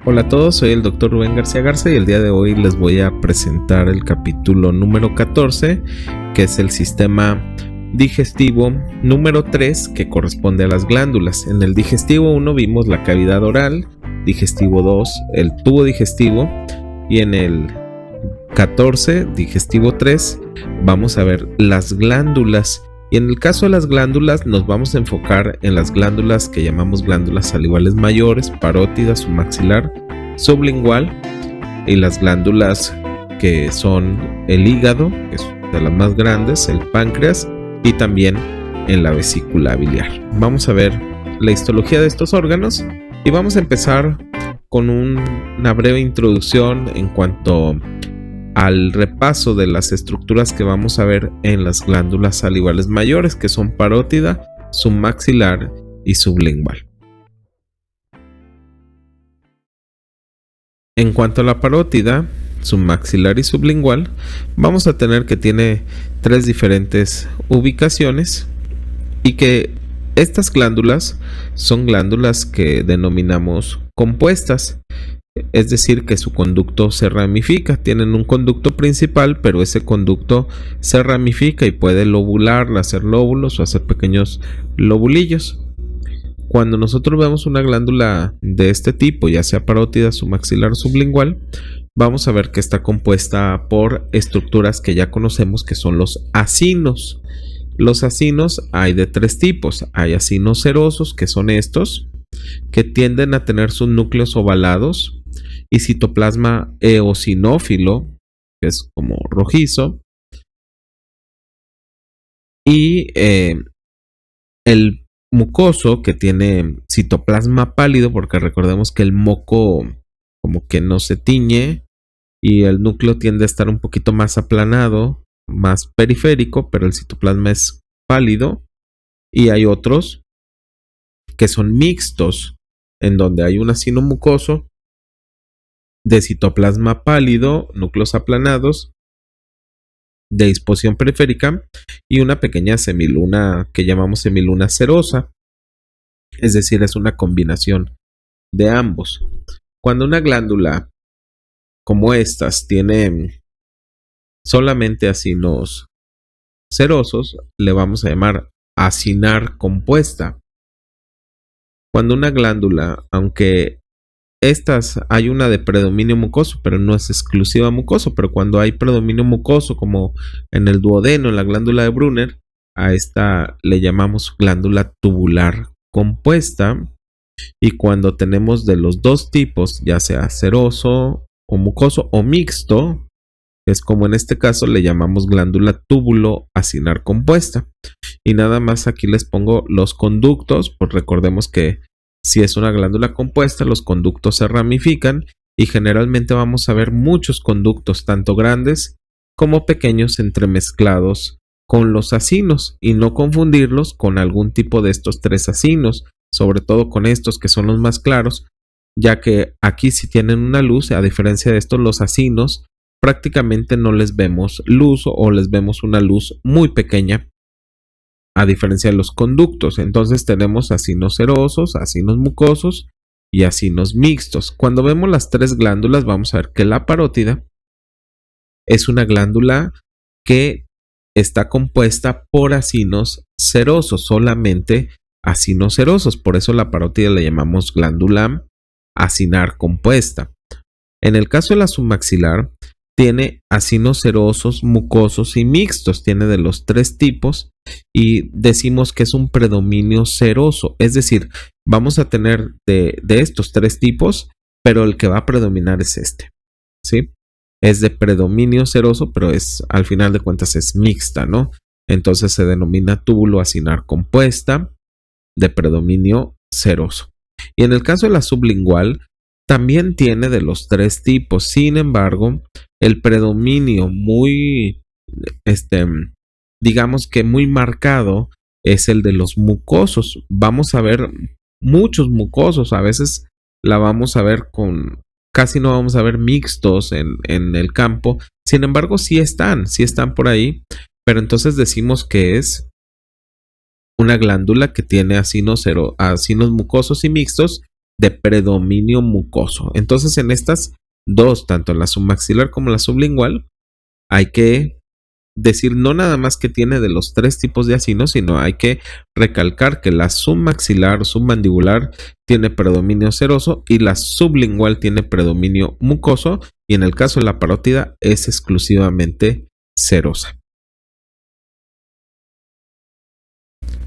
Hola a todos, soy el Dr. Rubén García Garza y el día de hoy les voy a presentar el capítulo número 14, que es el sistema digestivo número 3, que corresponde a las glándulas. En el digestivo 1 vimos la cavidad oral, digestivo 2 el tubo digestivo, y en el 14, digestivo 3, vamos a ver las glándulas. Y en el caso de las glándulas nos vamos a enfocar en las glándulas que llamamos glándulas salivales mayores, parótida, submaxilar, sublingual, y las glándulas que son el hígado, que es de las más grandes, el páncreas, y también en la vesícula biliar. Vamos a ver la histología de estos órganos y vamos a empezar con una breve introducción en cuanto al repaso de las estructuras que vamos a ver en las glándulas salivales mayores, que son parótida, submaxilar y sublingual. En cuanto a la parótida, submaxilar y sublingual, vamos a tener que tiene tres diferentes ubicaciones y que estas glándulas son glándulas que denominamos compuestas. Es decir, que su conducto se ramifica. Tienen un conducto principal, pero ese conducto se ramifica y puede lobular, hacer lóbulos o hacer pequeños lobulillos. Cuando nosotros vemos una glándula de este tipo, ya sea parótida, submaxilar o sublingual, vamos a ver que está compuesta por estructuras que ya conocemos, que son los acinos. Los acinos hay de tres tipos. Hay acinos serosos, que son estos, que tienden a tener sus núcleos ovalados, y citoplasma eosinófilo, que es como rojizo, y el mucoso, que tiene citoplasma pálido, porque recordemos que el moco como que no se tiñe y el núcleo tiende a estar un poquito más aplanado, más periférico, pero el citoplasma es pálido. Y hay otros que son mixtos, en donde hay un acino mucoso de citoplasma pálido, núcleos aplanados, de disposición periférica, y una pequeña semiluna que llamamos semiluna serosa. Es decir, es una combinación de ambos. Cuando una glándula como estas tiene solamente acinos serosos, le vamos a llamar acinar compuesta. Cuando una glándula, aunque estas hay una de predominio mucoso, pero no es exclusiva mucoso, pero cuando hay predominio mucoso, como en el duodeno, en la glándula de Brunner, a esta le llamamos glándula tubular compuesta. Y cuando tenemos de los dos tipos, ya sea seroso o mucoso o mixto, es como en este caso, le llamamos glándula túbulo acinar compuesta. Y nada más aquí les pongo los conductos, pues recordemos que si es una glándula compuesta, los conductos se ramifican y generalmente vamos a ver muchos conductos, tanto grandes como pequeños, entremezclados con los acinos, y no confundirlos con algún tipo de estos tres acinos, sobre todo con estos que son los más claros, ya que aquí sí tienen una luz. A diferencia de estos, los acinos prácticamente no les vemos luz o les vemos una luz muy pequeña, a diferencia de los conductos. Entonces tenemos acinos serosos, acinos mucosos y acinos mixtos. Cuando vemos las tres glándulas, vamos a ver que la parótida es una glándula que está compuesta por acinos serosos, solamente acinos serosos. Por eso la parótida le llamamos glándula acinar compuesta. En el caso de la submaxilar, tiene acinos serosos, mucosos y mixtos. Tiene de los tres tipos y decimos que es un predominio seroso. Es decir, vamos a tener de estos tres tipos, pero el que va a predominar es este, ¿sí? Es de predominio seroso, pero al final de cuentas es mixta, ¿no? Entonces se denomina túbulo acinar compuesta de predominio seroso. Y en el caso de la sublingual, también tiene de los tres tipos. Sin embargo, el predominio muy, digamos que muy marcado, es el de los mucosos. Vamos a ver muchos mucosos. A veces la vamos a ver casi no vamos a ver mixtos en el campo. Sin embargo, sí están por ahí. Pero entonces decimos que es una glándula que tiene acinos mucosos y mixtos, de predominio mucoso. Entonces, en estas dos, tanto en la submaxilar como en la sublingual, hay que decir no nada más que tiene de los tres tipos de acinos, sino hay que recalcar que la submaxilar o submandibular tiene predominio seroso y la sublingual tiene predominio mucoso, y en el caso de la parótida es exclusivamente serosa.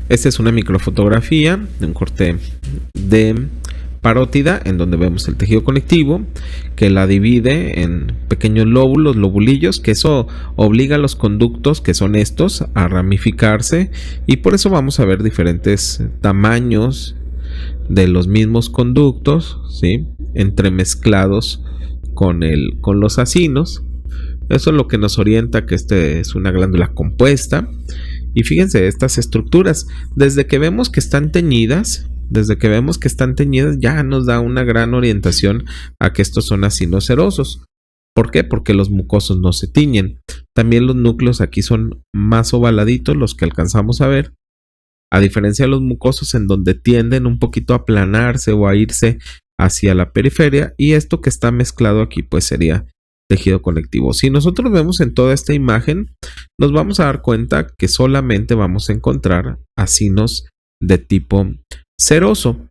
Esta es una microfotografía de un corte de parótida en donde vemos el tejido conectivo que la divide en pequeños lóbulos, lobulillos, que eso obliga a los conductos, que son estos, a ramificarse, y por eso vamos a ver diferentes tamaños de los mismos conductos, ¿sí? Entremezclados con los acinos. Eso es lo que nos orienta que es una glándula compuesta. Y fíjense, estas estructuras, desde que vemos que están teñidas, ya nos da una gran orientación a que estos son acinos serosos. ¿Por qué? Porque los mucosos no se tiñen. También los núcleos aquí son más ovaladitos, los que alcanzamos a ver, a diferencia de los mucosos en donde tienden un poquito a aplanarse o a irse hacia la periferia, y esto que está mezclado aquí pues sería tejido conectivo. Si nosotros vemos en toda esta imagen, nos vamos a dar cuenta que solamente vamos a encontrar acinos de tipo seroso,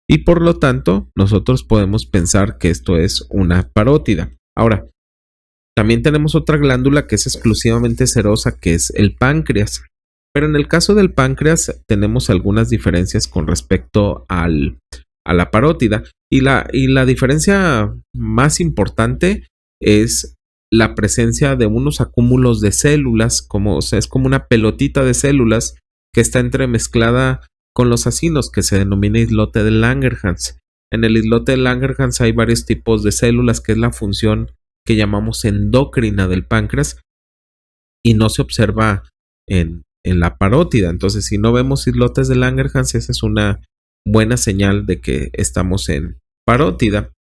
y por lo tanto nosotros podemos pensar que esto es una parótida. Ahora, también tenemos otra glándula que es exclusivamente serosa, que es el páncreas, pero en el caso del páncreas tenemos algunas diferencias con respecto a la parótida, y la diferencia más importante es la presencia de unos acúmulos de células, es como una pelotita de células que está entremezclada con los acinos, que se denomina islote de Langerhans. En el islote de Langerhans hay varios tipos de células, que es la función que llamamos endocrina del páncreas, y no se observa en la parótida. Entonces, si no vemos islotes de Langerhans, esa es una buena señal de que estamos en parótida.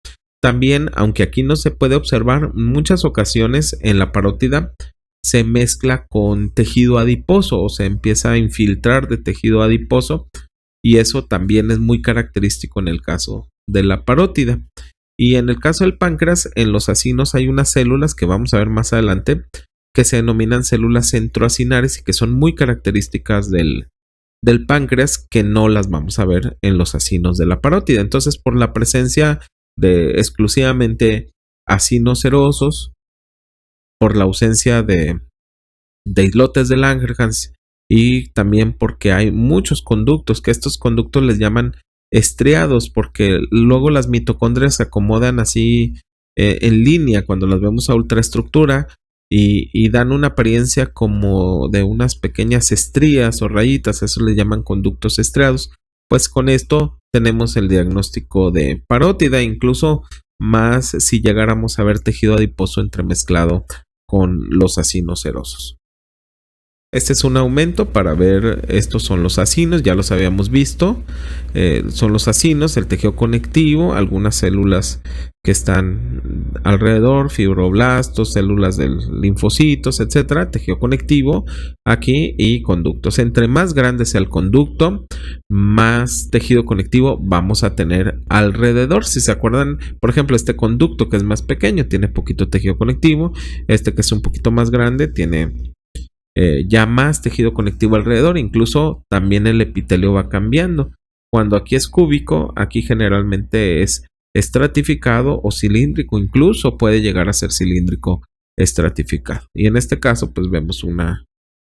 También, aunque aquí no se puede observar, en muchas ocasiones en la parótida se mezcla con tejido adiposo o se empieza a infiltrar de tejido adiposo, y eso también es muy característico en el caso de la parótida. Y en el caso del páncreas, en los acinos hay unas células que vamos a ver más adelante que se denominan células centroacinares y que son muy características del páncreas, que no las vamos a ver en los acinos de la parótida. Entonces, por la presencia de exclusivamente acinos serosos, por la ausencia de islotes de Langerhans, y también porque hay muchos conductos, que estos conductos les llaman estriados, porque luego las mitocondrias se acomodan así en línea cuando las vemos a ultraestructura, y dan una apariencia como de unas pequeñas estrías o rayitas, eso le llaman conductos estriados. Pues con esto tenemos el diagnóstico de parótida, incluso más si llegáramos a ver tejido adiposo entremezclado con los acinos serosos. Este es un aumento para ver, estos son los acinos, ya los habíamos visto, son los acinos, el tejido conectivo, algunas células que están alrededor, fibroblastos, células de linfocitos, etcétera, tejido conectivo aquí, y conductos. Entre más grande sea el conducto, más tejido conectivo vamos a tener alrededor. Si se acuerdan, por ejemplo, este conducto que es más pequeño tiene poquito tejido conectivo, este que es un poquito más grande tiene ya más tejido conectivo alrededor. Incluso también el epitelio va cambiando. Cuando aquí es cúbico, aquí generalmente es estratificado o cilíndrico, incluso puede llegar a ser cilíndrico estratificado. Y en este caso pues vemos una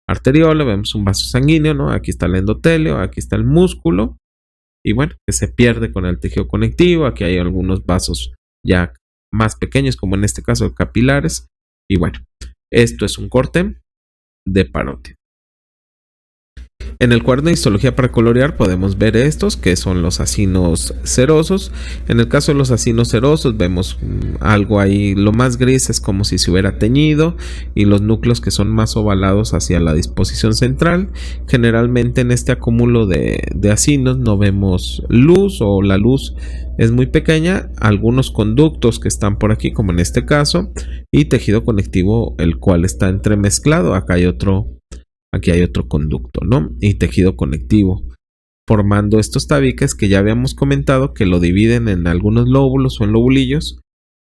arteriola, vemos un vaso sanguíneo, ¿no? Aquí está el endotelio, aquí está el músculo, y bueno, que se pierde con el tejido conectivo. Aquí hay algunos vasos ya más pequeños, como en este caso capilares, y bueno, esto es un corte de parótida. En el cuaderno de histología para colorear podemos ver estos, que son los acinos serosos. En el caso de los acinos serosos vemos algo ahí, lo más gris es como si se hubiera teñido, y los núcleos que son más ovalados hacia la disposición central. Generalmente en este acúmulo de acinos no vemos luz, o la luz es muy pequeña, algunos conductos que están por aquí, como en este caso, y tejido conectivo, el cual está entremezclado. Aquí hay otro conducto, ¿no? Y tejido conectivo. formando estos tabiques que ya habíamos comentado que lo dividen en algunos lóbulos o en lobulillos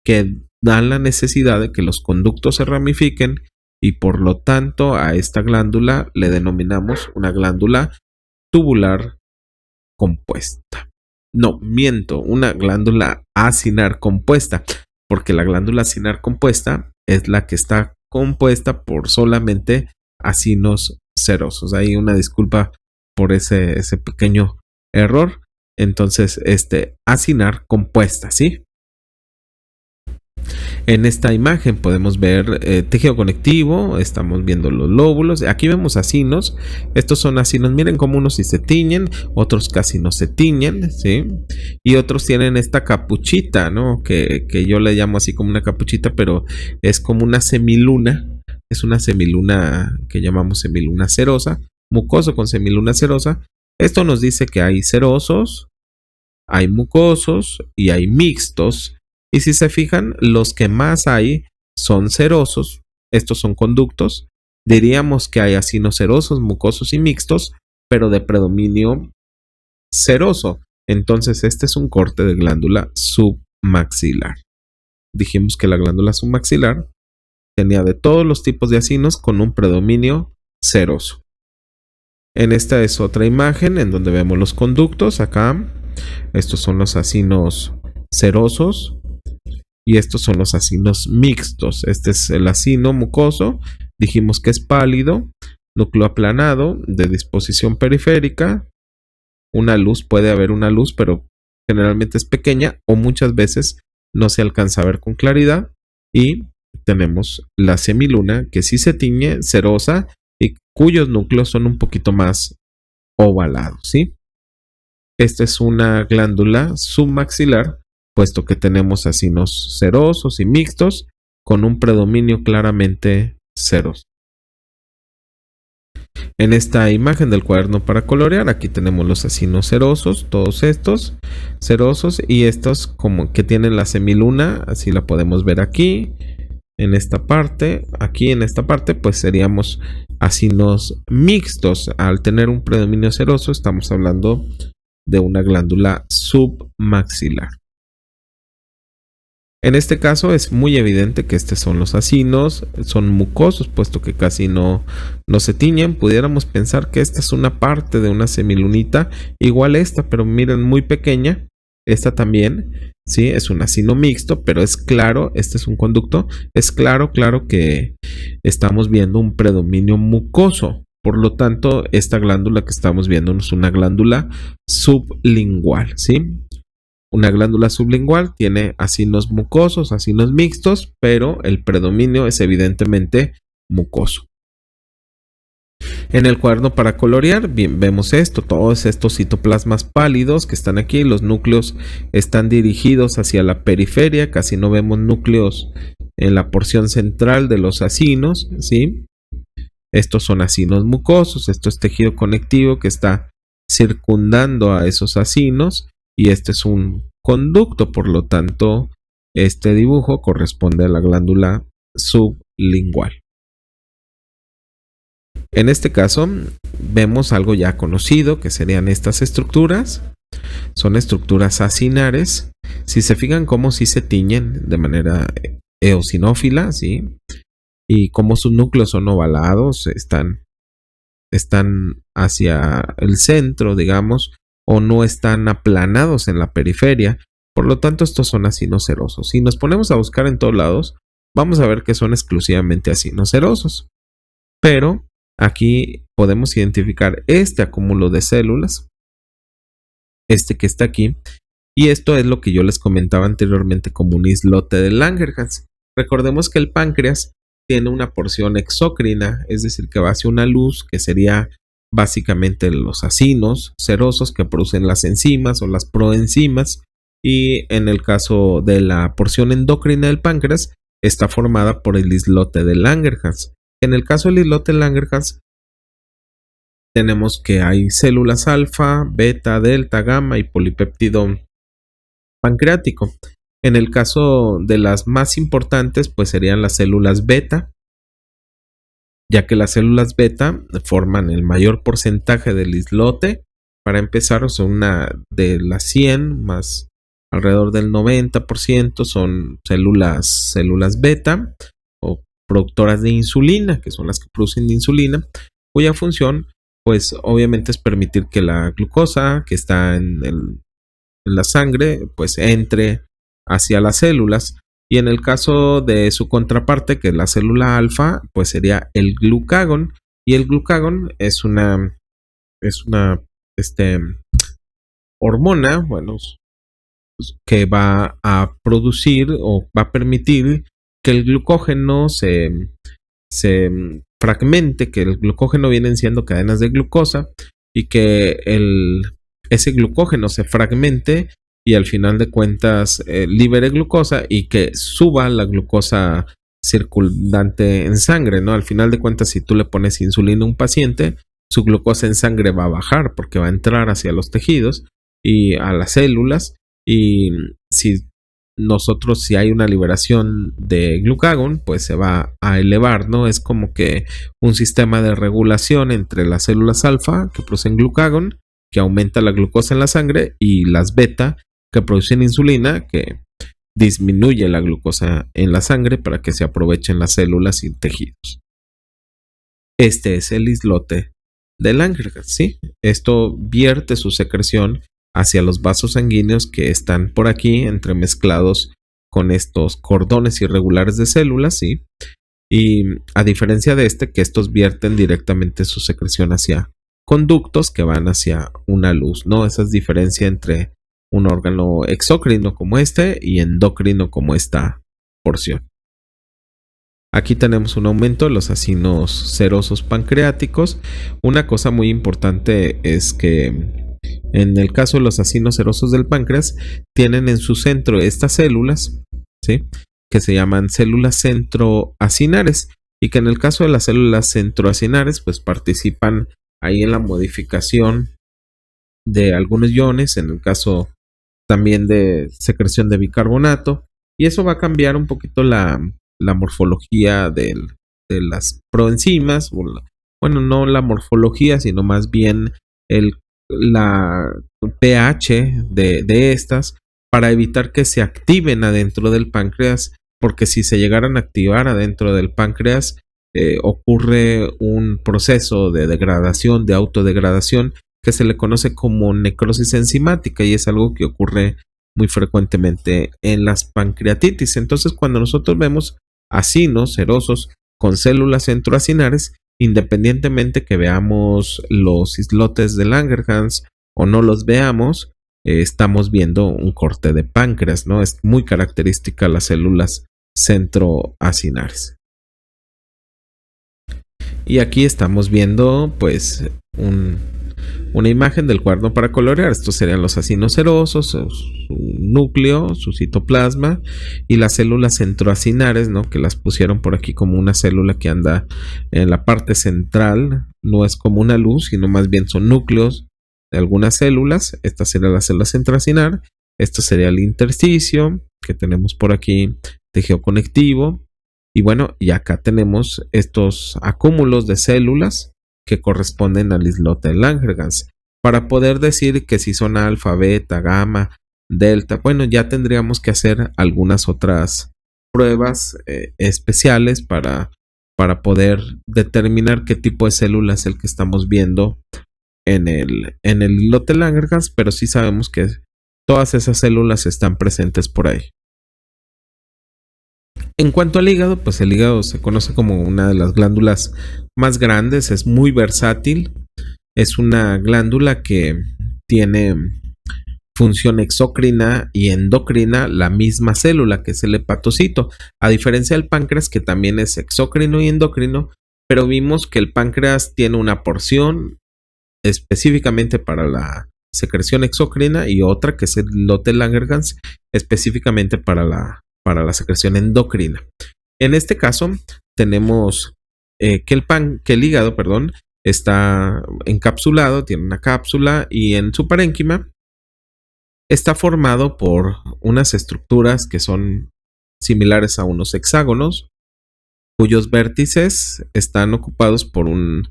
que dan la necesidad de que los conductos se ramifiquen y por lo tanto a esta glándula le denominamos una glándula tubular compuesta. No, miento, una glándula acinar compuesta, porque la glándula acinar compuesta es la que está compuesta por solamente acinos serosos. Hay una disculpa por ese pequeño error. Entonces, acinar compuesta, ¿sí? En esta imagen podemos ver tejido conectivo, estamos viendo los lóbulos, aquí vemos acinos, estos son acinos, miren cómo unos sí se tiñen, otros casi no se tiñen, ¿sí? Y otros tienen esta capuchita, ¿no? Que yo le llamo así como una capuchita, pero es como una semiluna, es una semiluna que llamamos semiluna serosa, mucoso con semiluna serosa. Esto nos dice que hay serosos, hay mucosos y hay mixtos. Y si se fijan, los que más hay son serosos. Estos son conductos. Diríamos que hay acinos serosos, mucosos y mixtos, pero de predominio seroso. Entonces, este es un corte de glándula submaxilar. Dijimos que la glándula submaxilar tenía de todos los tipos de acinos con un predominio seroso. En esta es otra imagen en donde vemos los conductos. Acá, estos son los acinos serosos. Y estos son los acinos mixtos. Este es el acino mucoso. Dijimos que es pálido, núcleo aplanado, de disposición periférica. Una luz, puede haber una luz, pero generalmente es pequeña o muchas veces no se alcanza a ver con claridad. Y tenemos la semiluna, que sí se tiñe, serosa, y cuyos núcleos son un poquito más ovalados, ¿sí? Esta es una glándula submaxilar, puesto que tenemos acinos serosos y mixtos con un predominio claramente seroso. En esta imagen del cuaderno para colorear, aquí tenemos los acinos serosos, todos estos serosos y estos como que tienen la semiluna, así la podemos ver aquí, en esta parte, aquí en esta parte pues seríamos acinos mixtos. Al tener un predominio seroso estamos hablando de una glándula submaxilar. En este caso es muy evidente que estos son los acinos, son mucosos, puesto que casi no se tiñen. Pudiéramos pensar que esta es una parte de una semilunita, igual esta, pero miren, muy pequeña. Esta también, sí, es un acino mixto, pero es claro, este es un conducto, es claro que estamos viendo un predominio mucoso. Por lo tanto, esta glándula que estamos viendo es una glándula sublingual, ¿sí? Una glándula sublingual tiene acinos mucosos, acinos mixtos, pero el predominio es evidentemente mucoso. En el cuaderno para colorear, bien, vemos esto, todos estos citoplasmas pálidos que están aquí, los núcleos están dirigidos hacia la periferia, casi no vemos núcleos en la porción central de los acinos, ¿sí? Estos son acinos mucosos, esto es tejido conectivo que está circundando a esos acinos. Y este es un conducto, por lo tanto, este dibujo corresponde a la glándula sublingual. En este caso, vemos algo ya conocido, que serían estas estructuras. Son estructuras acinares. Si se fijan cómo sí se tiñen de manera eosinófila, ¿sí? Y cómo sus núcleos son ovalados, están hacia el centro, digamos, o no están aplanados en la periferia. Por lo tanto, estos son acinos serosos. Si nos ponemos a buscar en todos lados, vamos a ver que son exclusivamente acinos serosos. Pero aquí podemos identificar este acúmulo de células, este que está aquí, y esto es lo que yo les comentaba anteriormente como un islote de Langerhans. Recordemos que el páncreas tiene una porción exócrina, es decir, que va hacia una luz que sería básicamente los acinos serosos que producen las enzimas o las proenzimas, y en el caso de la porción endocrina del páncreas está formada por el islote de Langerhans. En el caso del islote de Langerhans tenemos que hay células alfa, beta, delta, gamma y polipéptido pancreático. En el caso de las más importantes pues serían las células beta, ya que las células beta forman el mayor porcentaje del islote para empezar, son una de las 100, más alrededor del 90% son células beta o productoras de insulina, que son las que producen insulina, cuya función pues obviamente es permitir que la glucosa que está en la sangre pues entre hacia las células. Y en el caso de su contraparte, que es la célula alfa, pues sería el glucagón. Y el glucagón es una hormona, bueno, que va a producir o va a permitir que el glucógeno se fragmente, que el glucógeno vienen siendo cadenas de glucosa y que ese glucógeno se fragmente y al final de cuentas libere glucosa y que suba la glucosa circundante en sangre, ¿no? Al final de cuentas, si tú le pones insulina a un paciente, su glucosa en sangre va a bajar porque va a entrar hacia los tejidos y a las células. Y si hay una liberación de glucagón, pues se va a elevar, ¿no? Es como que un sistema de regulación entre las células alfa que producen glucagón, que aumenta la glucosa en la sangre, y las beta que producen insulina, que disminuye la glucosa en la sangre para que se aprovechen las células y tejidos. Este es el islote de Langerhans, ¿sí? Esto vierte su secreción hacia los vasos sanguíneos que están por aquí entremezclados con estos cordones irregulares de células, ¿sí? Y a diferencia de que estos vierten directamente su secreción hacia conductos que van hacia una luz, ¿no? Esa es diferencia entre un órgano exócrino como este y endocrino como esta porción. Aquí tenemos un aumento de los acinos serosos pancreáticos. Una cosa muy importante es que en el caso de los acinos serosos del páncreas tienen en su centro estas células, ¿sí? Que se llaman células centroacinares y que en el caso de las células centroacinares pues participan ahí en la modificación de algunos iones, en el caso también de secreción de bicarbonato, y eso va a cambiar un poquito la morfología de las proenzimas, bueno, no la morfología, sino más bien la pH de estas, para evitar que se activen adentro del páncreas, porque si se llegaran a activar adentro del páncreas, ocurre un proceso de degradación, de autodegradación, que se le conoce como necrosis enzimática y es algo que ocurre muy frecuentemente en las pancreatitis. Entonces, cuando nosotros vemos acinos serosos con células centroacinares, independientemente que veamos los islotes de Langerhans o no los veamos, estamos viendo un corte de páncreas, ¿no? Es muy característica las células centroacinares. Y aquí estamos viendo pues una imagen del cuaderno para colorear. Estos serían los acinos serosos, su núcleo, su citoplasma y las células centroacinares, ¿no? Que las pusieron por aquí como una célula que anda en la parte central. No es como una luz, sino más bien son núcleos de algunas células. Esta sería la célula centroacinar. Esto sería el intersticio que tenemos por aquí, tejido conectivo. Y bueno, y acá tenemos estos acúmulos de células que corresponden al islote de Langerhans. Para poder decir que si son alfa, beta, gamma, delta, bueno, ya tendríamos que hacer algunas otras pruebas especiales para poder determinar qué tipo de célula es el que estamos viendo en el islote de Langerhans, pero sí sabemos que todas esas células están presentes por ahí. En cuanto al hígado, pues el hígado se conoce como una de las glándulas más grandes, es muy versátil, es una glándula que tiene función exócrina y endocrina la misma célula, que es el hepatocito, a diferencia del páncreas, que también es exócrino y endocrino, pero vimos que el páncreas tiene una porción específicamente para la secreción exócrina y otra que es el islote de Langerhans específicamente para la secreción endocrina. En este caso tenemos que el hígado, está encapsulado, tiene una cápsula y en su parénquima está formado por unas estructuras que son similares a unos hexágonos, cuyos vértices están ocupados por una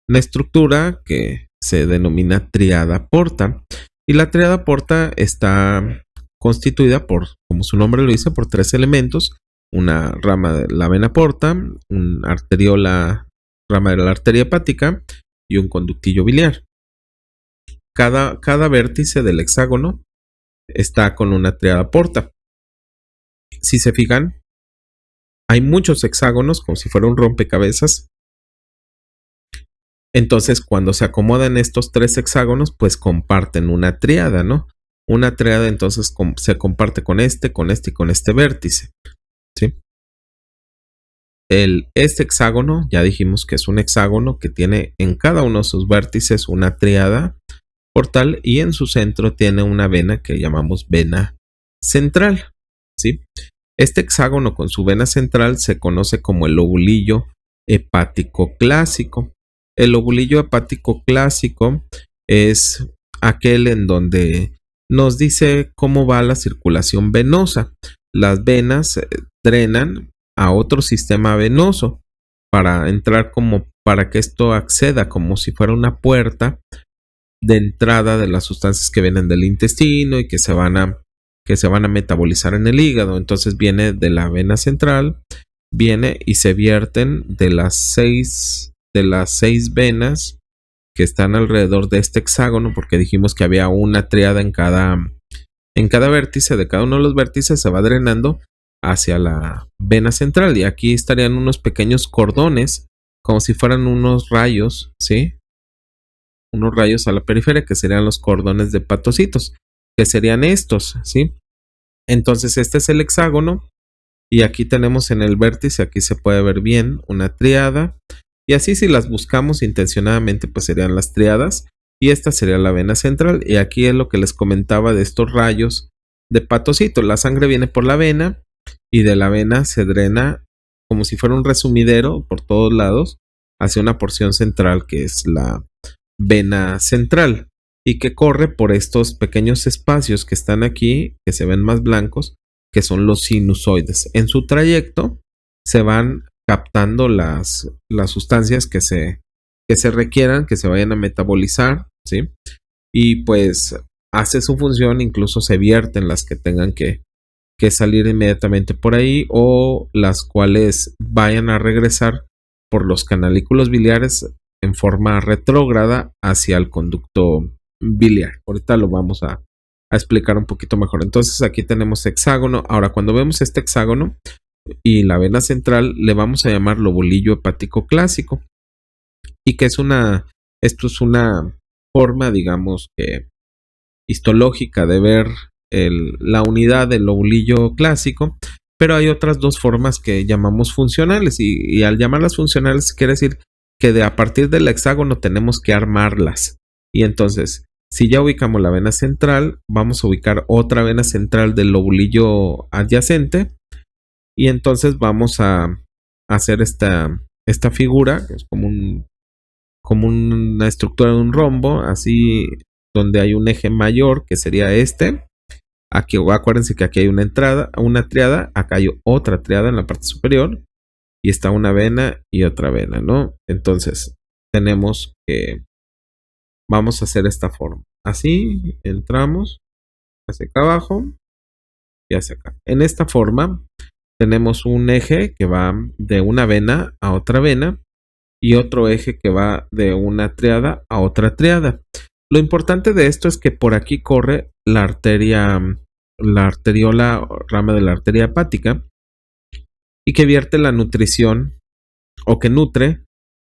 estructura que se denomina tríada porta. Y la tríada porta está constituida por, como su nombre lo dice, por 3 elementos: una rama de la vena porta, un arteriola, rama de la arteria hepática y un conductillo biliar. Cada vértice del hexágono está con una tríada porta. Si se fijan, hay muchos hexágonos, como si fuera un rompecabezas. Entonces, cuando se acomodan estos 3 hexágonos, pues comparten una tríada, ¿no? Una tríada entonces se comparte con este y con este vértice, ¿sí? Este hexágono, ya dijimos que es un hexágono que tiene en cada uno de sus vértices una tríada portal y en su centro tiene una vena que llamamos vena central, ¿sí? Este hexágono con su vena central se conoce como el lobulillo hepático clásico. El lobulillo hepático clásico es aquel en donde nos dice cómo va la circulación venosa. Las venas drenan a otro sistema venoso para entrar, como para que esto acceda como si fuera una puerta de entrada de las sustancias que vienen del intestino y que se van a metabolizar en el hígado. Entonces viene de la vena central, viene y se vierten de las seis venas que están alrededor de este hexágono, porque dijimos que había una tríada en cada vértice. De cada uno de los vértices se va drenando hacia la vena central, y aquí estarían unos pequeños cordones como si fueran unos rayos, ¿sí? Unos rayos a la periferia que serían los cordones de Hepatocitos, que serían estos, ¿sí? Entonces este es el hexágono y aquí tenemos en el vértice, aquí se puede ver bien una tríada, y así si las buscamos intencionadamente pues serían las tríadas, y esta sería la vena central. Y aquí es lo que les comentaba de estos rayos de Hepatocito. La sangre viene por la vena y de la vena se drena como si fuera un resumidero por todos lados hacia una porción central que es la vena central, y que corre por estos pequeños espacios que están aquí, que se ven más blancos, que son los sinusoides. En su trayecto se van captando las sustancias que se requieran, que se vayan a metabolizar, ¿sí? Y pues hace su función, incluso se vierten las que tengan que salir inmediatamente por ahí, o las cuales vayan a regresar por los canalículos biliares en forma retrógrada hacia el conducto biliar. Ahorita lo vamos a explicar un poquito mejor. Entonces aquí tenemos hexágono. Ahora, cuando vemos este hexágono y la vena central, le vamos a llamar lobulillo hepático clásico, y que esto es una forma, digamos, que histológica de ver la unidad del lobulillo clásico. Pero hay otras dos formas que llamamos funcionales, y al llamarlas funcionales quiere decir que a partir del hexágono tenemos que armarlas. Y entonces, si ya ubicamos la vena central, vamos a ubicar otra vena central del lobulillo adyacente, y entonces vamos a hacer esta figura, que es como una estructura de un rombo, así, donde hay un eje mayor que sería este. Aquí, acuérdense que aquí hay una entrada, una tríada, acá hay otra tríada en la parte superior, y está una vena y otra vena, ¿no? Entonces tenemos que, vamos a hacer esta forma. Así entramos hacia acá abajo y hacia acá. En esta forma tenemos un eje que va de una vena a otra vena, y otro eje que va de una tríada a otra tríada. Lo importante de esto es que por aquí corre la arteriola, rama de la arteria hepática, y que vierte la nutrición, o que nutre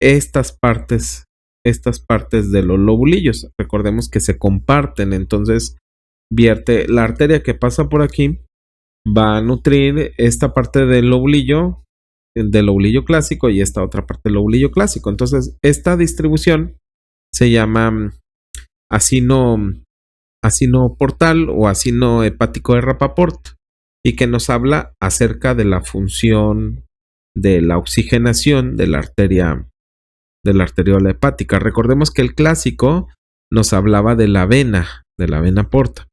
estas partes de los lobulillos. Recordemos que se comparten, entonces vierte la arteria que pasa por aquí, va a nutrir esta parte del lobulillo clásico, y esta otra parte del lobulillo clásico. Entonces esta distribución se llama acino portal o acino hepático de Rappaport, y que nos habla acerca de la función de la oxigenación de la arteriola hepática. Recordemos que el clásico nos hablaba de la vena porta.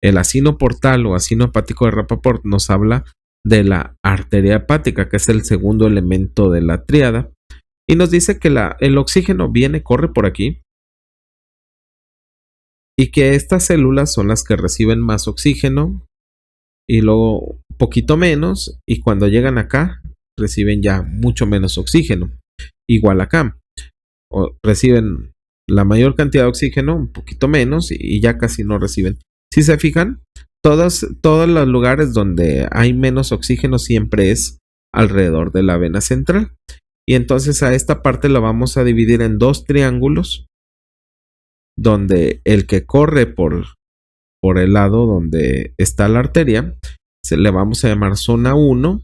El acino portal o acino hepático de Rappaport nos habla de la arteria hepática, que es el segundo elemento de la tríada, y nos dice que el oxígeno corre por aquí, y que estas células son las que reciben más oxígeno y luego un poquito menos, y cuando llegan acá reciben ya mucho menos oxígeno. Igual acá, reciben la mayor cantidad de oxígeno, un poquito menos, y ya casi no reciben. Si se fijan, todos los lugares donde hay menos oxígeno siempre es alrededor de la vena central. Y entonces a esta parte la vamos a dividir en dos triángulos, donde el que corre por el lado donde está la arteria, le vamos a llamar zona 1,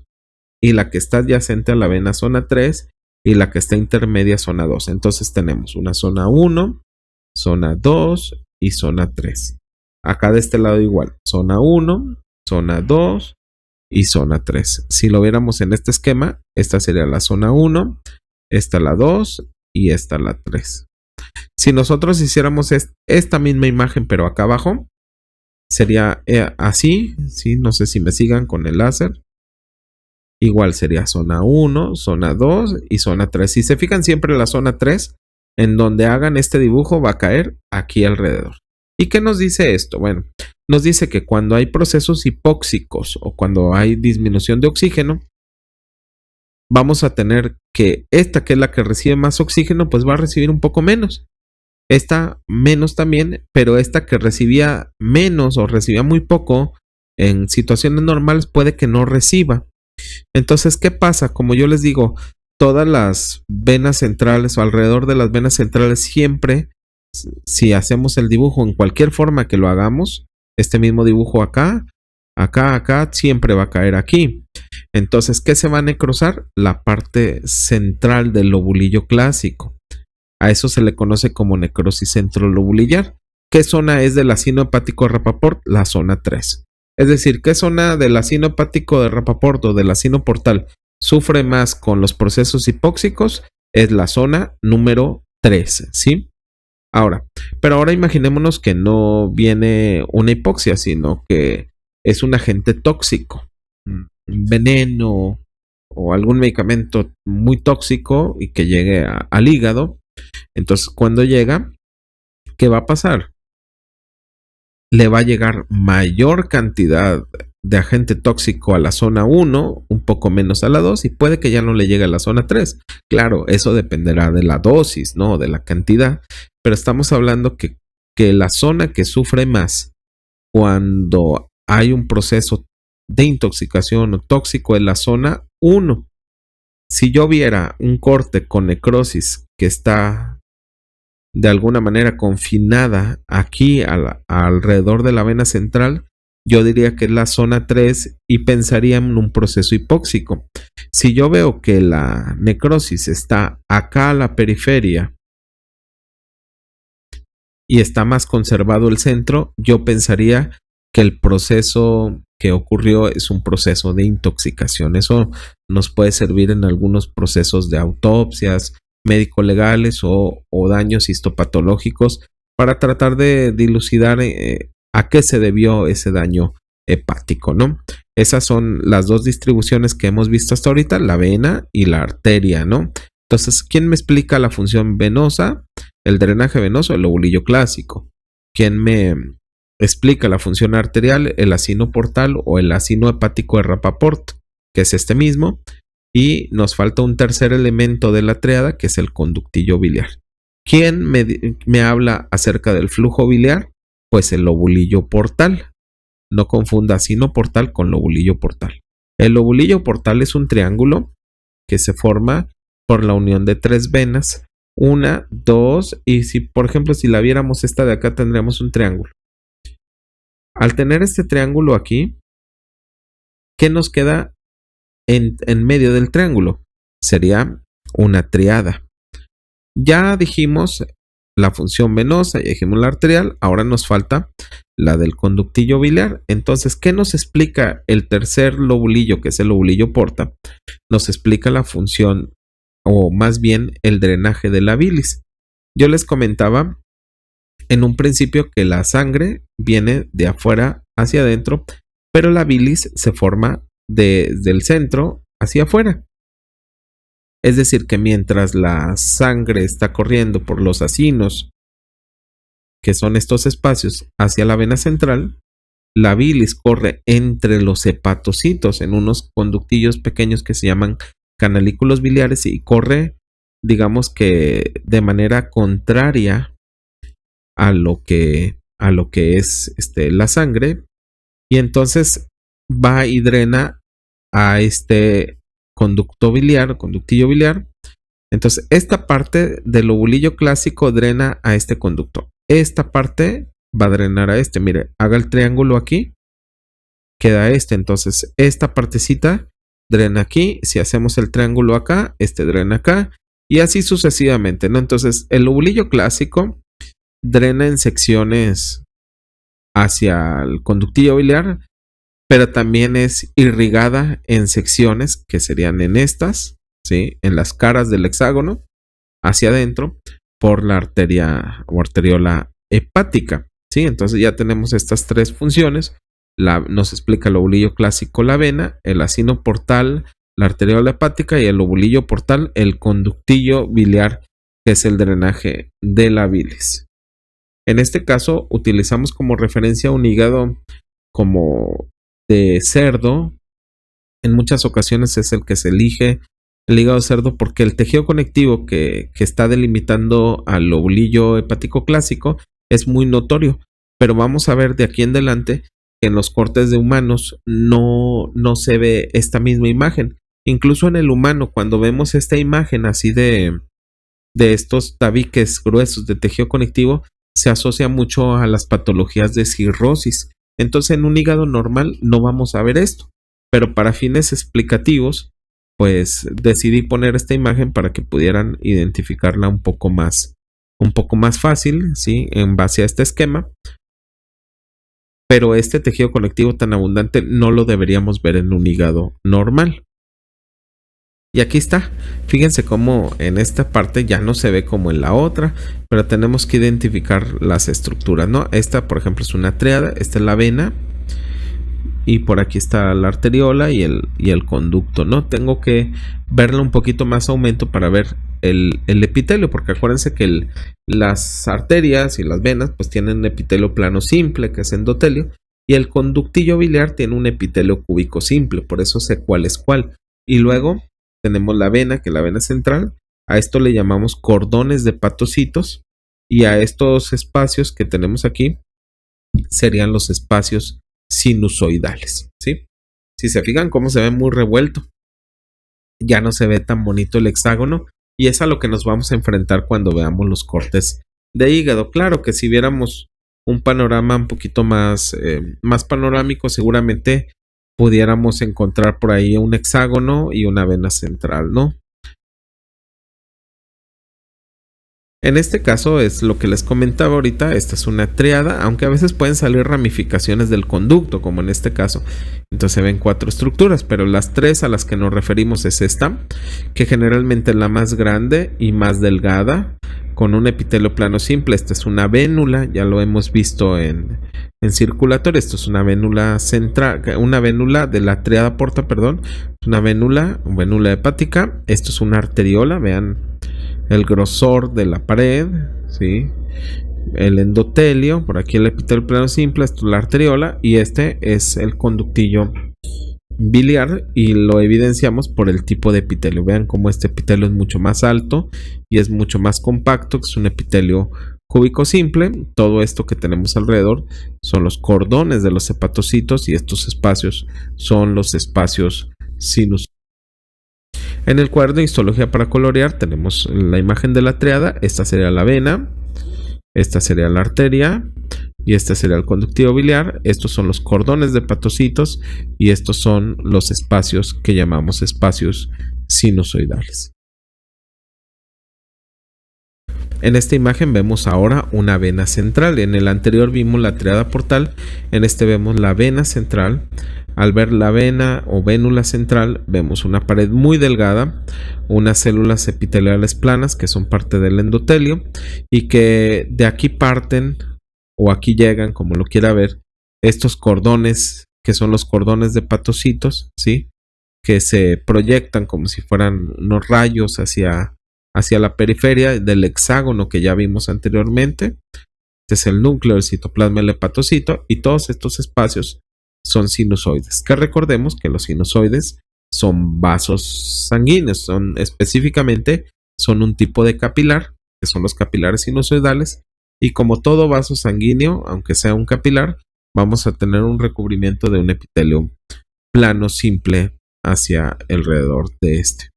y la que está adyacente a la vena zona 3, y la que está intermedia zona 2. Entonces tenemos una zona 1, zona 2 y zona 3. Acá de este lado igual, zona 1, zona 2 y zona 3. Si lo viéramos en este esquema, esta sería la zona 1, esta la 2 y esta la 3. Si nosotros hiciéramos esta misma imagen pero acá abajo, sería así, ¿sí? No sé si me sigan con el láser. Igual sería zona 1, zona 2 y zona 3. Si se fijan siempre la zona 3, en donde hagan este dibujo va a caer aquí alrededor. ¿Y qué nos dice esto? Bueno, nos dice que cuando hay procesos hipóxicos o cuando hay disminución de oxígeno, vamos a tener que esta, que es la que recibe más oxígeno, pues va a recibir un poco menos. Esta menos también, pero esta que recibía menos o recibía muy poco en situaciones normales puede que no reciba. Entonces, ¿qué pasa? Como yo les digo, todas las venas centrales o alrededor de las venas centrales siempre, si hacemos el dibujo en cualquier forma que lo hagamos, este mismo dibujo acá, acá, siempre va a caer aquí. Entonces, ¿qué se va a necrosar? La parte central del lobulillo clásico. A eso se le conoce como necrosis centrolobulillar. ¿Qué zona es del acino hepático de Rappaport? La zona 3. Es decir, ¿qué zona del acino hepático de Rappaport o del acino portal sufre más con los procesos hipóxicos? Es la zona número 3, ¿sí? Pero ahora imaginémonos que no viene una hipoxia, sino que es un agente tóxico, un veneno o algún medicamento muy tóxico y que llegue al hígado. Entonces, cuando llega, ¿qué va a pasar? Le va a llegar mayor cantidad de agente tóxico a la zona 1, un poco menos a la 2, y puede que ya no le llegue a la zona 3. Claro, eso dependerá de la dosis, ¿no? De la cantidad, pero estamos hablando que la zona que sufre más cuando hay un proceso de intoxicación o tóxico es la zona 1. Si yo viera un corte con necrosis que está de alguna manera confinada aquí alrededor de la vena central, yo diría que es la zona 3 y pensaría en un proceso hipóxico. Si yo veo que la necrosis está acá a la periferia y está más conservado el centro, yo pensaría que el proceso que ocurrió es un proceso de intoxicación. Eso nos puede servir en algunos procesos de autopsias médico-legales o daños histopatológicos para tratar de dilucidar a qué se debió ese daño hepático, ¿no? Esas son las dos distribuciones que hemos visto hasta ahorita, la vena y la arteria, ¿no? Entonces, ¿quién me explica la función venosa? El drenaje venoso, el lobulillo clásico. ¿Quién me explica la función arterial? El acino portal o el acino hepático de Rappaport, que es este mismo. Y nos falta un tercer elemento de la triada, que es el conductillo biliar. ¿Quién me habla acerca del flujo biliar? Pues el lobulillo portal. No confunda acino portal con lobulillo portal. El lobulillo portal es un triángulo que se forma por la unión de tres venas. Una, dos, y si por ejemplo si la viéramos esta de acá tendríamos un triángulo. Al tener este triángulo aquí, ¿qué nos queda en medio del triángulo? Sería una triada. Ya dijimos la función venosa, ya dijimos la arterial, ahora nos falta la del conductillo biliar. Entonces, ¿qué nos explica el tercer lobulillo, que es el lobulillo porta? Nos explica la función, o más bien el drenaje de la bilis. Yo les comentaba en un principio que la sangre viene de afuera hacia adentro, pero la bilis se forma desde el centro hacia afuera. Es decir, que mientras la sangre está corriendo por los acinos que son estos espacios, hacia la vena central, la bilis corre entre los hepatocitos en unos conductillos pequeños que se llaman canalículos biliares y corre, digamos que de manera contraria a lo que es la sangre, y entonces va y drena a este conducto biliar, conductillo biliar. Entonces esta parte del ovulillo clásico drena a este conducto, esta parte va a drenar a este. Mire, haga el triángulo aquí, queda este. Entonces esta partecita drena aquí. Si hacemos el triángulo acá, este drena acá, y así sucesivamente, ¿no? Entonces el ovulillo clásico drena en secciones hacia el conductillo biliar, pero también es irrigada en secciones que serían en estas, ¿sí? En las caras del hexágono, hacia adentro, por la arteria o arteriola hepática, ¿sí? Entonces ya tenemos estas tres funciones. Nos explica el ovulillo clásico la vena, el acino portal la arteriola hepática y el ovulillo portal el conductillo biliar, que es el drenaje de la bilis. En este caso utilizamos como referencia un hígado como de cerdo. En muchas ocasiones es el que se elige, el hígado de cerdo, porque el tejido conectivo que está delimitando al ovulillo hepático clásico es muy notorio, pero vamos a ver de aquí en adelante que en los cortes de humanos no se ve esta misma imagen. Incluso en el humano, cuando vemos esta imagen así de estos tabiques gruesos de tejido conectivo, se asocia mucho a las patologías de cirrosis. Entonces en un hígado normal no vamos a ver esto, pero para fines explicativos pues decidí poner esta imagen para que pudieran identificarla un poco más fácil, ¿sí? En base a este esquema. Pero este tejido conectivo tan abundante no lo deberíamos ver en un hígado normal. Y aquí está. Fíjense cómo en esta parte ya no se ve como en la otra, pero tenemos que identificar las estructuras, ¿no? Esta, por ejemplo, es una tríada, esta es la vena, y por aquí está la arteriola y el conducto, ¿no? Tengo que verla un poquito más a aumento para ver el epitelio, porque acuérdense que las arterias y las venas pues tienen un epitelio plano simple, que es endotelio, y el conductillo biliar tiene un epitelio cúbico simple, por eso sé cuál es cuál. Y luego tenemos la vena, que es la vena central. A esto le llamamos cordones de hepatocitos, y a estos espacios que tenemos aquí serían los espacios sinusoidales, ¿sí? Si se fijan cómo se ve muy revuelto, ya no se ve tan bonito el hexágono, y es a lo que nos vamos a enfrentar cuando veamos los cortes de hígado. Claro que si viéramos un panorama un poquito más panorámico, seguramente pudiéramos encontrar por ahí un hexágono y una vena central, ¿no? En este caso es lo que les comentaba ahorita, esta es una tríada, aunque a veces pueden salir ramificaciones del conducto, como en este caso. Entonces se ven 4 estructuras, pero las 3 a las que nos referimos es esta, que generalmente es la más grande y más delgada, con un epitelio plano simple. Esta es una vénula, ya lo hemos visto en circulatorio. Esto es una vénula central, una vénula de la tríada porta, perdón, una vénula hepática. Esto es una arteriola, vean el grosor de la pared, ¿sí? El endotelio, por aquí el epitelio plano simple, esto es la arteriola, y este es el conductillo biliar, y lo evidenciamos por el tipo de epitelio. Vean cómo este epitelio es mucho más alto y es mucho más compacto, que es un epitelio cúbico simple. Todo esto que tenemos alrededor son los cordones de los hepatocitos, y estos espacios son los espacios sinus. En el cuadro de histología para colorear tenemos la imagen de la tríada. Esta sería la vena, esta sería la arteria y este sería el conductivo biliar. Estos son los cordones de hepatocitos y estos son los espacios que llamamos espacios sinusoidales. En esta imagen vemos ahora una vena central. En el anterior vimos la tríada portal, en este vemos la vena central. Al ver la vena o vénula central, vemos una pared muy delgada, unas células epiteliales planas que son parte del endotelio, y que de aquí parten o aquí llegan, como lo quiera ver, estos cordones que son los cordones de hepatocitos, ¿sí? Que se proyectan como si fueran unos rayos hacia la periferia del hexágono que ya vimos anteriormente. Este es el núcleo, el citoplasma, el hepatocito, y todos estos espacios son sinusoides. Que recordemos que los sinusoides son vasos sanguíneos, son un tipo de capilar, que son los capilares sinusoidales, y como todo vaso sanguíneo, aunque sea un capilar, vamos a tener un recubrimiento de un epitelio plano simple hacia alrededor de este.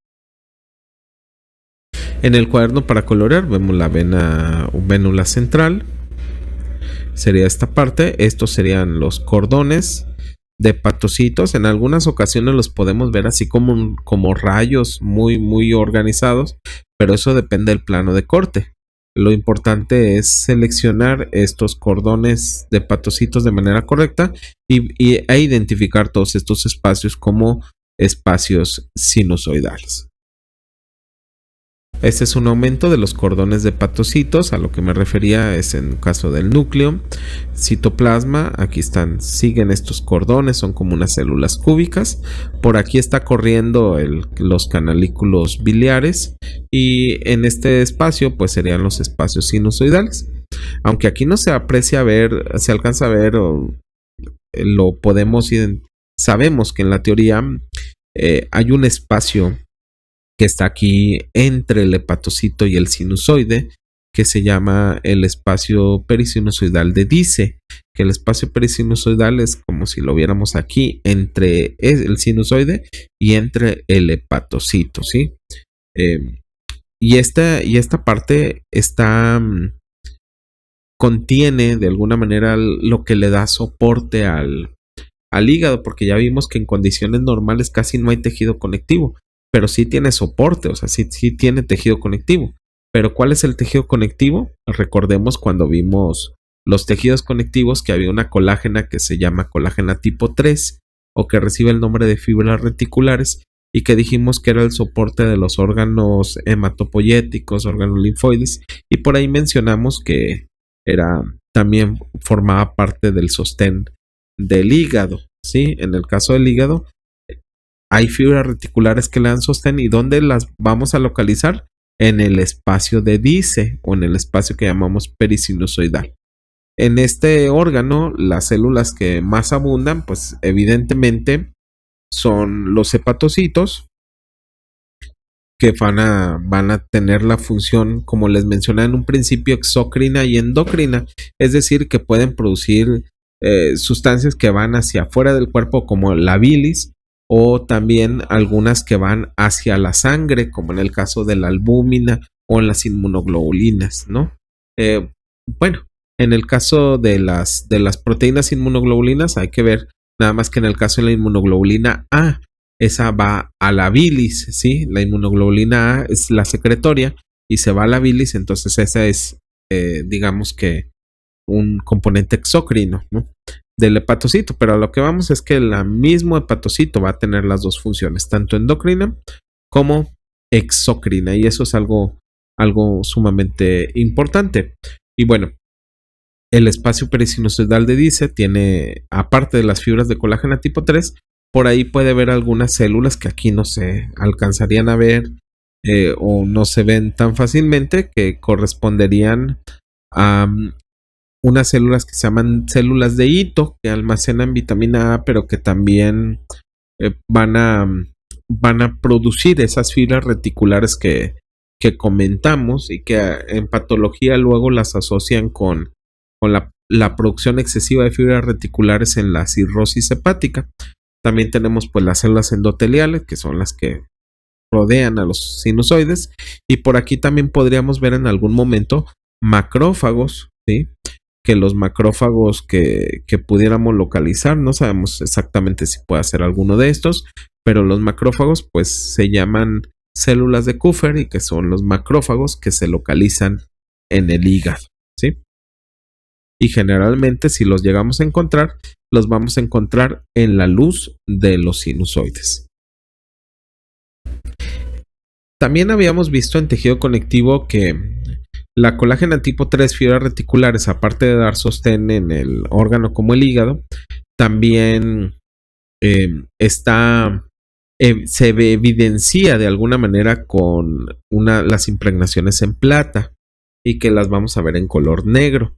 En el cuaderno para colorear vemos la vénula central, sería esta parte. Estos serían los cordones de hepatocitos. En algunas ocasiones los podemos ver así como rayos muy organizados, pero eso depende del plano de corte. Lo importante es seleccionar estos cordones de hepatocitos de manera correcta e identificar todos estos espacios como espacios sinusoidales. Este es un aumento de los cordones de hepatocitos. A lo que me refería es en caso del núcleo, citoplasma. Aquí siguen estos cordones, son como unas células cúbicas. Por aquí está corriendo los canalículos biliares, y en este espacio pues serían los espacios sinusoidales. Aunque aquí no se aprecia ver, se alcanza a ver, o lo podemos sabemos que en la teoría hay un espacio que está aquí entre el hepatocito y el sinusoide, que se llama el espacio perisinusoidal de Dice, que el espacio perisinusoidal es como si lo viéramos aquí entre el sinusoide y entre el hepatocito, ¿sí? Y esta parte contiene de alguna manera lo que le da soporte al hígado, porque ya vimos que en condiciones normales casi no hay tejido conectivo, pero sí tiene soporte, o sea, sí tiene tejido conectivo. Pero ¿cuál es el tejido conectivo? Recordemos cuando vimos los tejidos conectivos que había una colágena que se llama colágena tipo 3, o que recibe el nombre de fibras reticulares, y que dijimos que era el soporte de los órganos hematopoyéticos, órganos linfoides, y por ahí mencionamos que también formaba parte del sostén del hígado, ¿sí? En el caso del hígado hay fibras reticulares que le dan sostén. ¿Y dónde las vamos a localizar? En el espacio de Dice, o en el espacio que llamamos perisinusoidal. En este órgano, las células que más abundan, pues evidentemente son los hepatocitos, que van a tener la función, como les mencioné en un principio, exócrina y endocrina, es decir, que pueden producir sustancias que van hacia afuera del cuerpo, como la bilis, o también algunas que van hacia la sangre, como en el caso de la albúmina o en las inmunoglobulinas, ¿no? Bueno, en el caso de las proteínas inmunoglobulinas hay que ver nada más que en el caso de la inmunoglobulina A, esa va a la bilis, ¿sí? La inmunoglobulina A es la secretoria y se va a la bilis, entonces esa es, digamos que un componente exócrino, ¿no?, del hepatocito. Pero a lo que vamos es que el mismo hepatocito va a tener las dos funciones, tanto endocrina como exócrina, y eso es algo sumamente importante. Y bueno, el espacio perisinusoidal de Dice tiene, aparte de las fibras de colágeno tipo 3, por ahí puede haber algunas células que aquí no se alcanzarían a ver o no se ven tan fácilmente, que corresponderían a unas células que se llaman células de Ito, que almacenan vitamina A, pero que también van a producir esas fibras reticulares que comentamos, y que en patología luego las asocian con la producción excesiva de fibras reticulares en la cirrosis hepática. También tenemos pues las células endoteliales, que son las que rodean a los sinusoides, y por aquí también podríamos ver en algún momento macrófagos, ¿sí? Que los macrófagos que pudiéramos localizar, no sabemos exactamente si puede ser alguno de estos, pero los macrófagos pues se llaman células de Kupffer, y que son los macrófagos que se localizan en el hígado, ¿sí? Y generalmente, si los llegamos a encontrar, los vamos a encontrar en la luz de los sinusoides. También habíamos visto en tejido conectivo que la colágena tipo 3, fibras reticulares, aparte de dar sostén en el órgano como el hígado, también se evidencia de alguna manera con las impregnaciones en plata, y que las vamos a ver en color negro.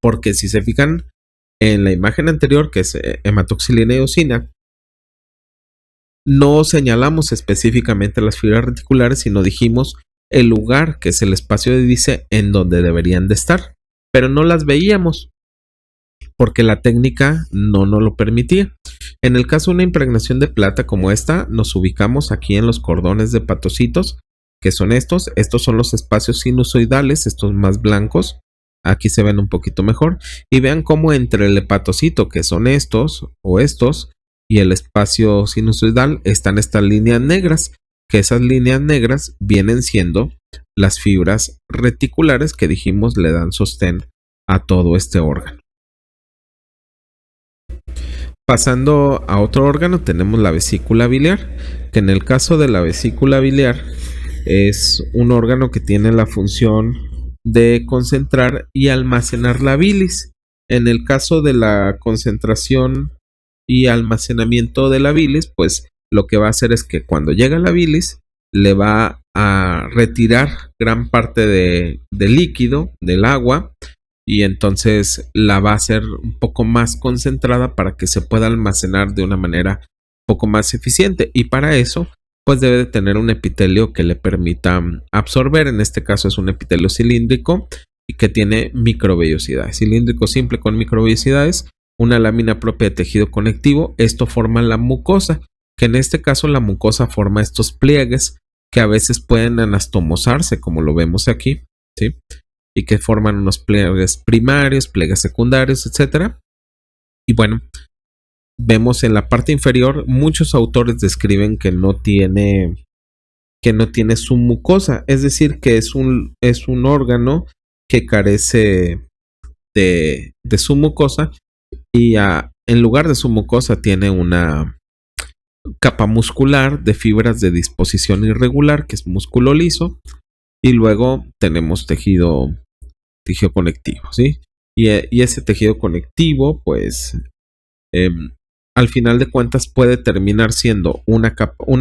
Porque si se fijan en la imagen anterior, que es hematoxilina y eosina, no señalamos específicamente las fibras reticulares, sino dijimos el lugar, que es el espacio de Dice, en donde deberían de estar, pero no las veíamos porque la técnica no nos lo permitía. En el caso de una impregnación de plata como esta, nos ubicamos aquí en los cordones de hepatocitos, que son estos son los espacios sinusoidales, estos más blancos. Aquí se ven un poquito mejor y vean cómo entre el hepatocito, que son estos o estos, y el espacio sinusoidal están estas líneas negras, que esas líneas negras vienen siendo las fibras reticulares que dijimos le dan sostén a todo este órgano. Pasando a otro órgano, tenemos la vesícula biliar, que en el caso de la vesícula biliar es un órgano que tiene la función de concentrar y almacenar la bilis. En el caso de la concentración y almacenamiento de la bilis, pues lo que va a hacer es que cuando llega la bilis le va a retirar gran parte de líquido, del agua, y entonces la va a hacer un poco más concentrada para que se pueda almacenar de una manera un poco más eficiente, y para eso pues debe de tener un epitelio que le permita absorber. En este caso es un epitelio cilíndrico y que tiene microvellosidades, cilíndrico simple con microvellosidades, una lámina propia de tejido conectivo. Esto forma la mucosa, que en este caso la mucosa forma estos pliegues que a veces pueden anastomosarse, como lo vemos aquí, ¿sí? Y que forman unos pliegues primarios, pliegues secundarios, etcétera. Y bueno, vemos en la parte inferior, muchos autores describen que no tiene su mucosa, es decir, que es un órgano que carece de su mucosa, y en lugar de su mucosa tiene una capa muscular de fibras de disposición irregular, que es músculo liso, y luego tenemos tejido conectivo, ¿sí? Y ese tejido conectivo, pues al final de cuentas puede terminar siendo una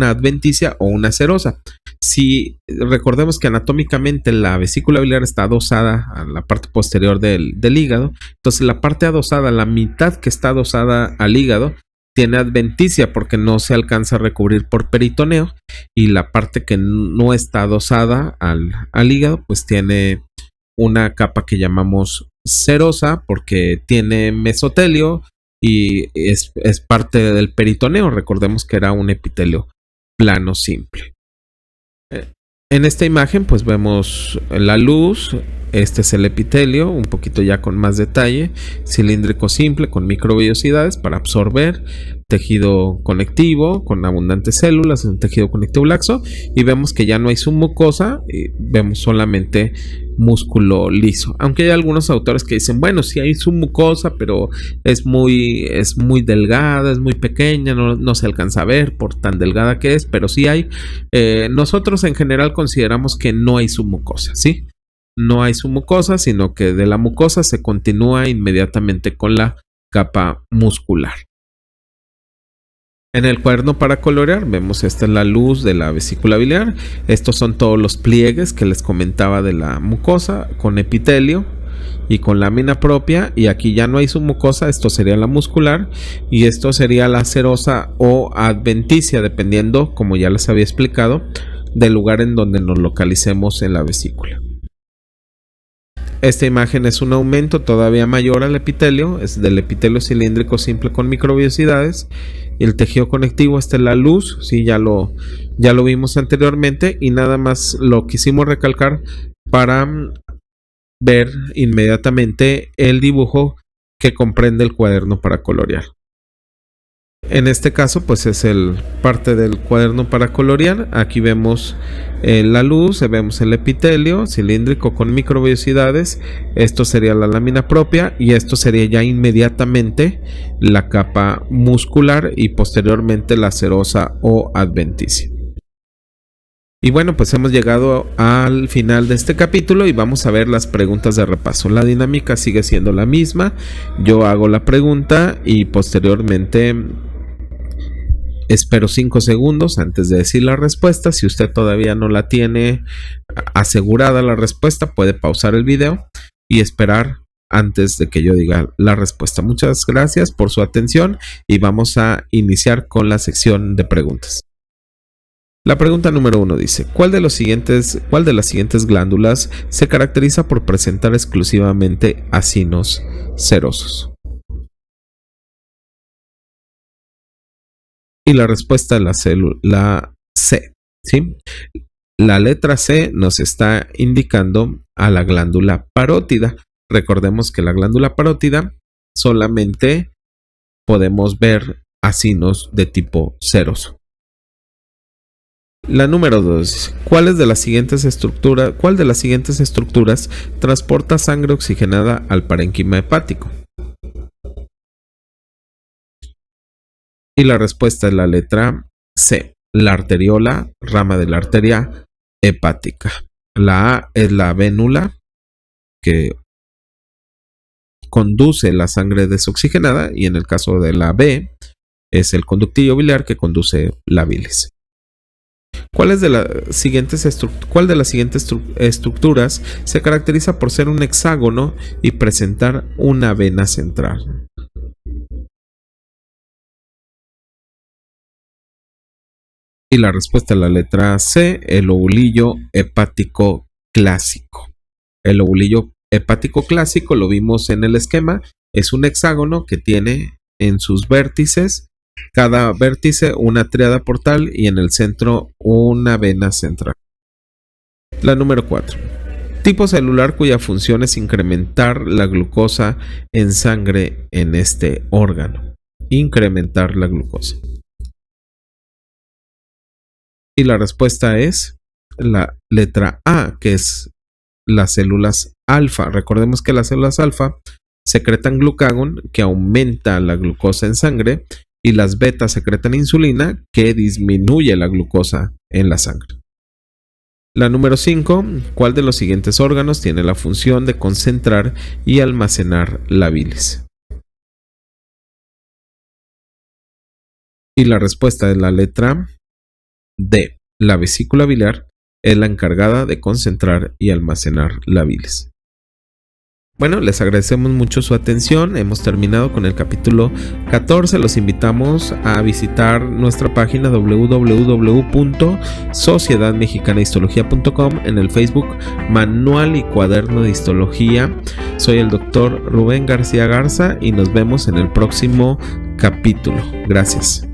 adventicia o una serosa. Si recordemos que anatómicamente la vesícula biliar está adosada a la parte posterior del hígado, entonces la parte adosada, la mitad que está adosada al hígado, tiene adventicia porque no se alcanza a recubrir por peritoneo, y la parte que no está adosada al hígado pues tiene una capa que llamamos serosa porque tiene mesotelio y es parte del peritoneo. Recordemos que era un epitelio plano simple. En esta imagen pues vemos la luz. Este es el epitelio, un poquito ya con más detalle, cilíndrico simple con microvellosidades para absorber, tejido conectivo con abundantes células, un tejido conectivo laxo, y vemos que ya no hay submucosa, y vemos solamente músculo liso. Aunque hay algunos autores que dicen, bueno, sí hay submucosa, pero es muy delgada, es muy pequeña, no se alcanza a ver por tan delgada que es, pero sí hay. Nosotros en general consideramos que no hay submucosa, ¿sí? No hay submucosa, sino que de la mucosa se continúa inmediatamente con la capa muscular. En el cuaderno para colorear vemos esta es la luz de la vesícula biliar. Estos son todos los pliegues que les comentaba de la mucosa con epitelio y con lámina propia, y aquí ya no hay submucosa. Esto sería la muscular y esto sería la serosa o adventicia, dependiendo, como ya les había explicado, del lugar en donde nos localicemos en la vesícula. Esta imagen es un aumento todavía mayor al epitelio, es del epitelio cilíndrico simple con microvellosidades, y el tejido conectivo está en la luz, sí, ya lo vimos anteriormente, y nada más lo quisimos recalcar para ver inmediatamente el dibujo que comprende el cuaderno para colorear. En este caso pues es el parte del cuaderno para colorear. Aquí vemos la luz, vemos el epitelio cilíndrico con microvellosidades, esto sería la lámina propia y esto sería ya inmediatamente la capa muscular y posteriormente la serosa o adventicia. Y bueno, pues hemos llegado al final de este capítulo y vamos a ver las preguntas de repaso. La dinámica sigue siendo la misma. Yo hago la pregunta y posteriormente espero 5 segundos antes de decir la respuesta. Si usted todavía no la tiene asegurada la respuesta, puede pausar el video y esperar antes de que yo diga la respuesta. Muchas gracias por su atención y vamos a iniciar con la sección de preguntas. La pregunta número 1 dice: ¿Cuál de las siguientes glándulas se caracteriza por presentar exclusivamente acinos serosos? Y la respuesta es la C, ¿sí? La letra C nos está indicando a la glándula parótida. Recordemos que la glándula parótida solamente podemos ver acinos de tipo seroso. La número 2. ¿Cuál de las siguientes estructuras transporta sangre oxigenada al parénquima hepático? Y la respuesta es la letra C, la arteriola, rama de la arteria hepática. La A es la vénula, que conduce la sangre desoxigenada, y en el caso de la B es el conductillo biliar, que conduce la bilis. ¿Cuál de las siguientes estructuras se caracteriza por ser un hexágono y presentar una vena central? Y la respuesta es la letra C, el lobulillo hepático clásico. El lobulillo hepático clásico, lo vimos en el esquema, es un hexágono que tiene en sus vértices, cada vértice una tríada portal y en el centro una vena central. La número 4. Tipo celular cuya función es incrementar la glucosa en sangre en este órgano. Incrementar la glucosa. Y la respuesta es la letra A, que es las células alfa. Recordemos que las células alfa secretan glucagón, que aumenta la glucosa en sangre, y las betas secretan insulina, que disminuye la glucosa en la sangre. La número 5. ¿Cuál de los siguientes órganos tiene la función de concentrar y almacenar la bilis? Y la respuesta es la letra D. La vesícula biliar es la encargada de concentrar y almacenar la bilis. Bueno, les agradecemos mucho su atención. Hemos terminado con el capítulo 14. Los invitamos a visitar nuestra página www.sociedadmexicanahistología.com, en el Facebook Manual y Cuaderno de Histología. Soy el doctor Rubén García Garza y nos vemos en el próximo capítulo. Gracias.